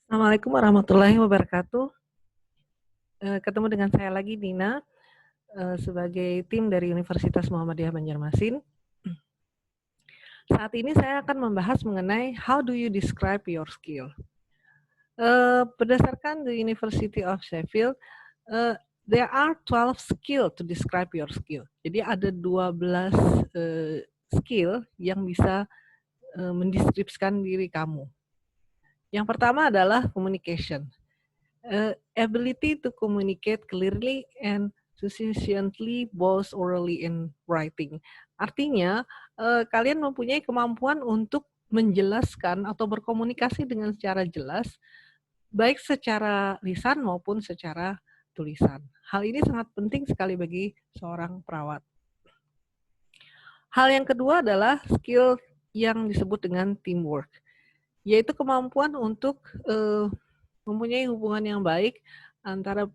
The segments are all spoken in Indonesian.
Assalamualaikum warahmatullahi wabarakatuh. Ketemu dengan saya lagi, Dina, sebagai tim dari Universitas Muhammadiyah Banjarmasin. Saat ini saya akan membahas mengenai how do you describe your skill. Berdasarkan the University of Sheffield, there are 12 skill to describe your skill. Jadi ada 12 skill yang bisa mendeskripsikan diri kamu. Yang pertama adalah communication. Ability to communicate clearly and sufficiently both orally and writing. Artinya, kalian mempunyai kemampuan untuk menjelaskan atau berkomunikasi dengan secara jelas, baik secara lisan maupun secara tulisan. Hal ini sangat penting sekali bagi seorang perawat. Hal yang kedua adalah skill yang disebut dengan teamwork, yaitu kemampuan untuk mempunyai hubungan yang baik antara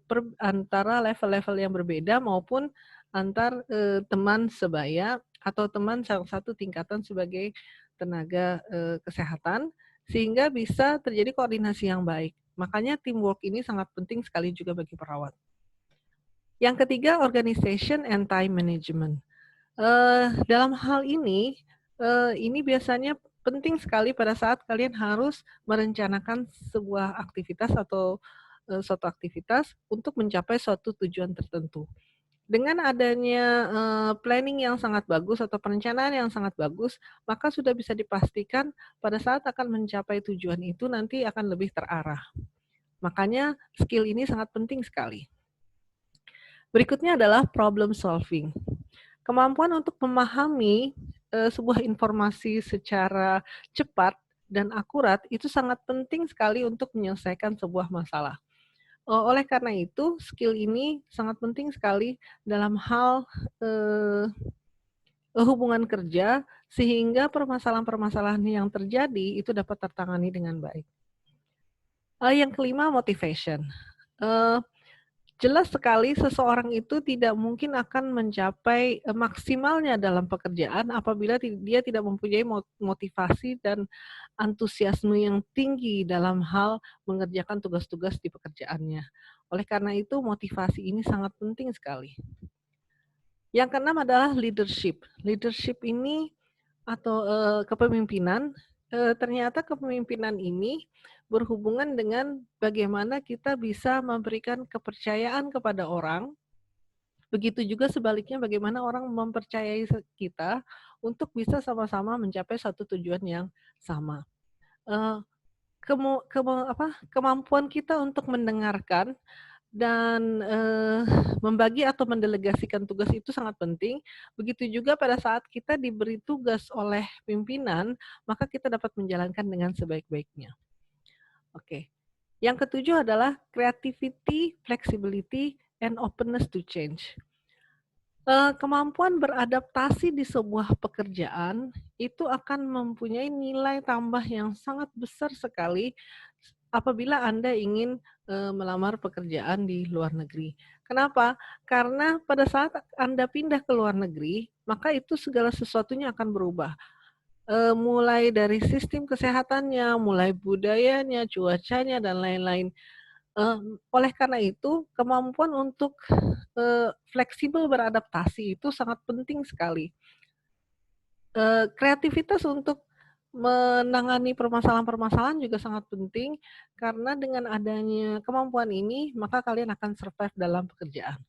level-level yang berbeda maupun antar teman sebaya atau teman satu tingkatan sebagai tenaga kesehatan, sehingga bisa terjadi koordinasi yang baik. Makanya teamwork ini sangat penting sekali juga bagi perawat. Yang ketiga, organization and time management. Dalam hal ini biasanya penting sekali pada saat kalian harus merencanakan sebuah aktivitas atau suatu aktivitas untuk mencapai suatu tujuan tertentu. Dengan adanya planning yang sangat bagus atau perencanaan yang sangat bagus, maka sudah bisa dipastikan pada saat akan mencapai tujuan itu nanti akan lebih terarah. Makanya skill ini sangat penting sekali. Berikutnya adalah problem solving. Kemampuan untuk memahami sebuah informasi secara cepat dan akurat itu sangat penting sekali untuk menyelesaikan sebuah masalah. Oleh karena itu, skill ini sangat penting sekali dalam hal hubungan kerja, sehingga permasalahan-permasalahan yang terjadi itu dapat tertangani dengan baik. Yang kelima, motivation. Jelas sekali seseorang itu tidak mungkin akan mencapai maksimalnya dalam pekerjaan apabila dia tidak mempunyai motivasi dan antusiasme yang tinggi dalam hal mengerjakan tugas-tugas di pekerjaannya. Oleh karena itu, motivasi ini sangat penting sekali. Yang keenam adalah leadership. Leadership ini atau kepemimpinan, ternyata kepemimpinan ini berhubungan dengan bagaimana kita bisa memberikan kepercayaan kepada orang, begitu juga sebaliknya bagaimana orang mempercayai kita untuk bisa sama-sama mencapai satu tujuan yang sama. Kemampuan kita untuk mendengarkan dan membagi atau mendelegasikan tugas itu sangat penting. Begitu juga pada saat kita diberi tugas oleh pimpinan, maka kita dapat menjalankan dengan sebaik-baiknya. Oke. Yang ketujuh adalah creativity, flexibility, and openness to change. Kemampuan beradaptasi di sebuah pekerjaan itu akan mempunyai nilai tambah yang sangat besar sekali apabila Anda ingin melamar pekerjaan di luar negeri. Kenapa? Karena pada saat Anda pindah ke luar negeri, maka itu segala sesuatunya akan berubah. Mulai dari sistem kesehatannya, mulai budayanya, cuacanya, dan lain-lain. Oleh karena itu, kemampuan untuk fleksibel beradaptasi itu sangat penting sekali. Kreativitas untuk menangani permasalahan-permasalahan juga sangat penting, karena dengan adanya kemampuan ini, maka kalian akan survive dalam pekerjaan.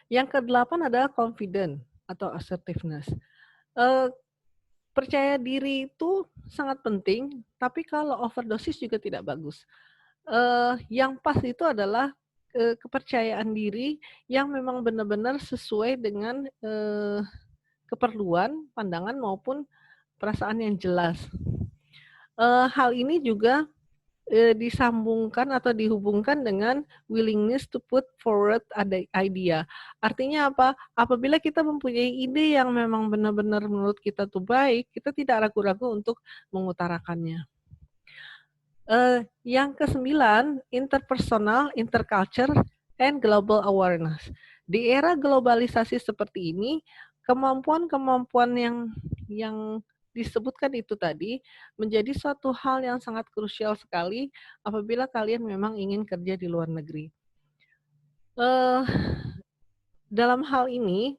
Yang ke-8 adalah confident atau assertiveness. Percaya diri itu sangat penting, tapi kalau overdosis juga tidak bagus. Yang pas itu adalah kepercayaan diri yang memang benar-benar sesuai dengan keperluan, pandangan maupun perasaan yang jelas. Hal ini juga disambungkan atau dihubungkan dengan willingness to put forward idea. Artinya apa? Apabila kita mempunyai ide yang memang benar-benar menurut kita tuh baik, kita tidak ragu-ragu untuk mengutarakannya. Yang ke-9, interpersonal, interculture, and global awareness. Di era globalisasi seperti ini, kemampuan-kemampuan yang disebutkan itu tadi menjadi suatu hal yang sangat krusial sekali apabila kalian memang ingin kerja di luar negeri. Eee, dalam hal ini,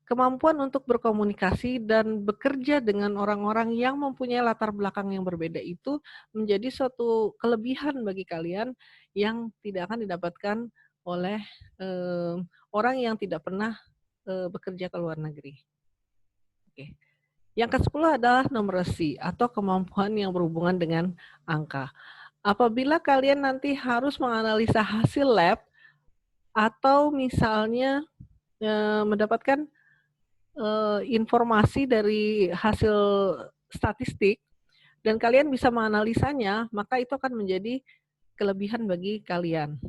kemampuan untuk berkomunikasi dan bekerja dengan orang-orang yang mempunyai latar belakang yang berbeda itu menjadi suatu kelebihan bagi kalian yang tidak akan didapatkan oleh, orang yang tidak pernah, bekerja ke luar negeri. Oke. Yang ke-10 adalah numeracy atau kemampuan yang berhubungan dengan angka. Apabila kalian nanti harus menganalisa hasil lab atau misalnya, mendapatkan, informasi dari hasil statistik dan kalian bisa menganalisanya, maka itu akan menjadi kelebihan bagi kalian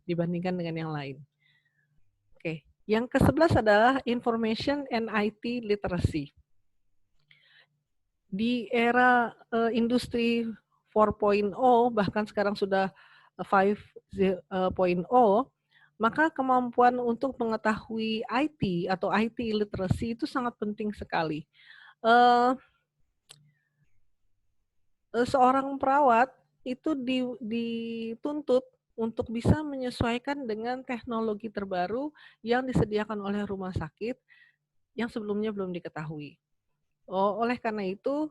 dibandingkan dengan yang lain. Oke, yang ke-11 adalah information and IT literacy. Di era, industri 4.0 bahkan sekarang sudah 5.0, maka kemampuan untuk mengetahui IT atau IT literacy itu sangat penting sekali. Eee Seorang perawat itu dituntut untuk bisa menyesuaikan dengan teknologi terbaru yang disediakan oleh rumah sakit yang sebelumnya belum diketahui. Oleh karena itu,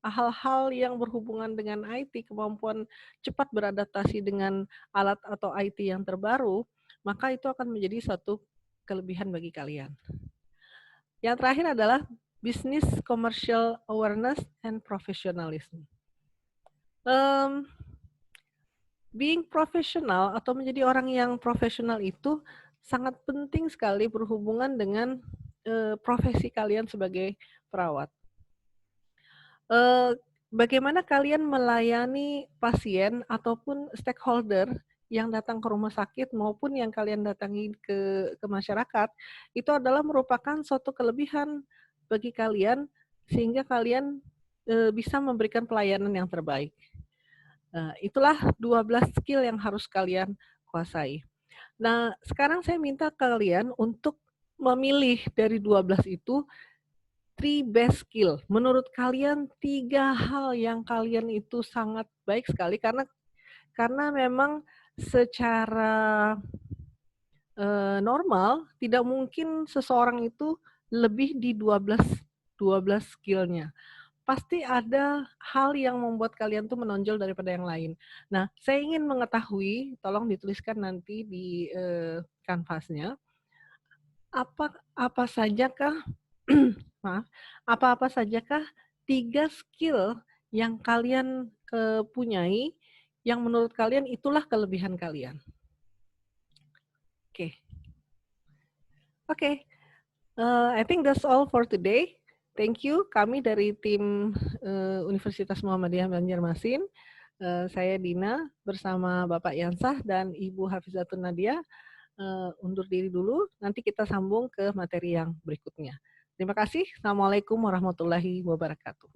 hal-hal yang berhubungan dengan IT, kemampuan cepat beradaptasi dengan alat atau IT yang terbaru, maka itu akan menjadi suatu kelebihan bagi kalian. Yang terakhir adalah business commercial awareness and professionalism. Being professional atau menjadi orang yang profesional itu sangat penting sekali berhubungan dengan, profesi kalian sebagai perawat. Eee, Bagaimana kalian melayani pasien ataupun stakeholder yang datang ke rumah sakit maupun yang kalian datangi ke masyarakat, itu adalah merupakan suatu kelebihan bagi kalian sehingga kalian, bisa memberikan pelayanan yang terbaik. Itulah 12 skill yang harus kalian kuasai. Nah, sekarang saya minta kalian untuk memilih dari 12 itu 3 best skill. Menurut kalian 3 hal yang kalian itu sangat baik sekali karena memang secara, normal tidak mungkin seseorang itu lebih di 12 skill-nya. Pasti ada hal yang membuat kalian tuh menonjol daripada yang lain. Nah, saya ingin mengetahui, tolong dituliskan nanti di, kanvasnya, apa sajakah maaf, apa-apa sajakah 3 skill yang kalian, punyai, yang menurut kalian itulah kelebihan kalian? Oke. Oke, I think that's all for today. Thank you, kami dari tim, Universitas Muhammadiyah Banjarmasin, saya Dina bersama Bapak Yansah dan Ibu Hafizatun Nadia, undur diri dulu, nanti kita sambung ke materi yang berikutnya. Terima kasih. Assalamualaikum warahmatullahi wabarakatuh.